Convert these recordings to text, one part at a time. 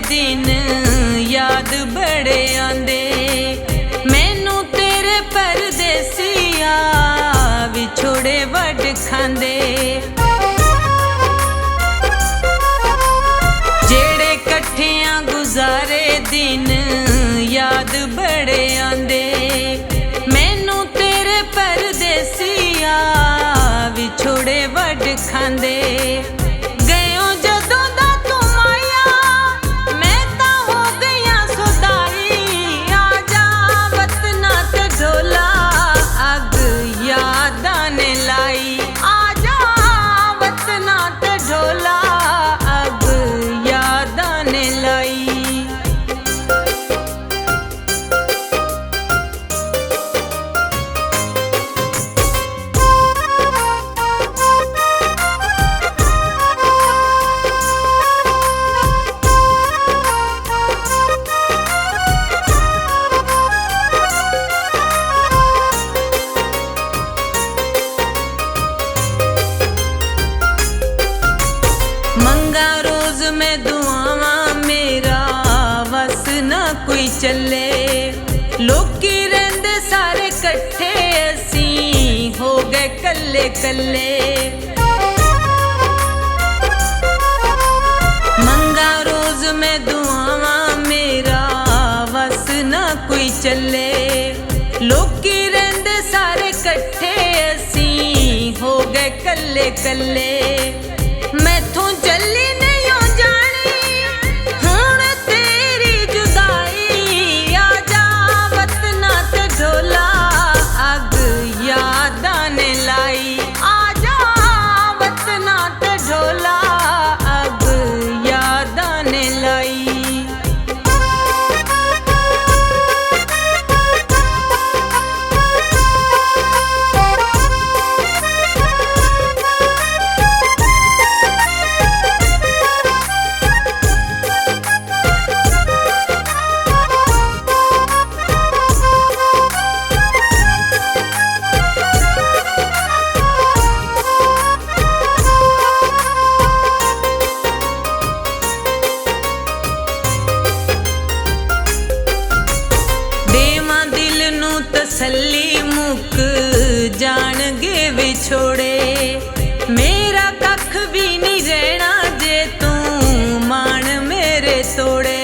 दिन याद बड़े आंदे, मैनू तेरे परदेसिया विछोड़े वड खांदे। जेड़े कट्ठियां गुजारे दिन याद बड़े आंदे, मैनू तेरे परदेसिया विछोड़े वड खांदे। मंगा रोज में दुआवा मेरा वस ना कोई चले, लोकी रहंदे सारे कट्ठे असी हो गए कल्ले कल्ले। मंगा रोज में दुआवा मेरा वस ना कोई चले, लोकी रहंदे सारे कट्ठे असी हो गए कल्ले कल्ले। मैथों चली नहीं हो जानी हुण तेरी जुदाई, आजा वतना ते ढोला अग यादां ने लाई। आजा वतना ते ढोला अग यादां ने लाई। तसल्ली मुक जाणगे विछोड़े, मेरा कख भी नहीं रहना जे तू मान मेरे तोड़े।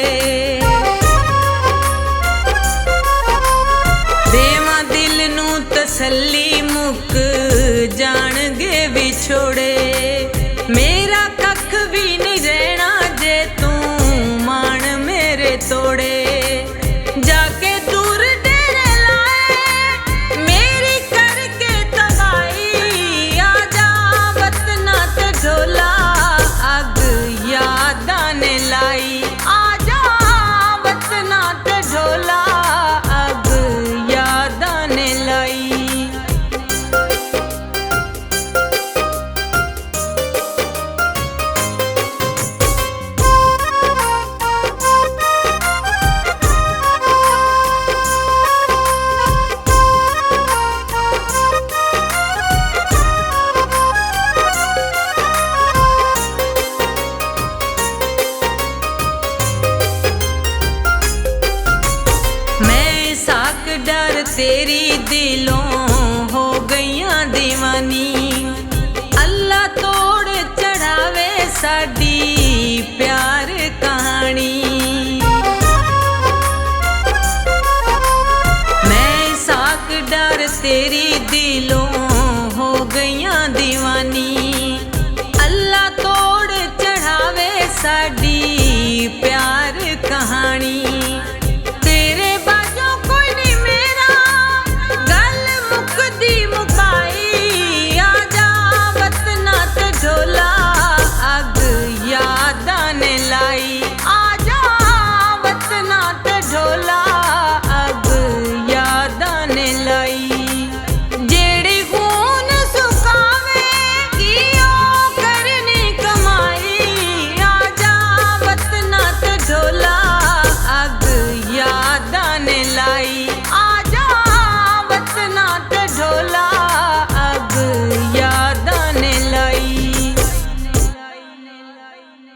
देवा दिल नू तसल्ली मुक जाणगे विछोड़े, मेरा कख भी नहीं रहना जे तू मान मेरे तोड़े। जाके दूर डर तेरी दिलों हो गईयां दीवानी, अल्लाह तोड़ चढ़ावे साडी प्यार कहानी। मैं साक डर तेरी दिलों हो गईयां दीवानी।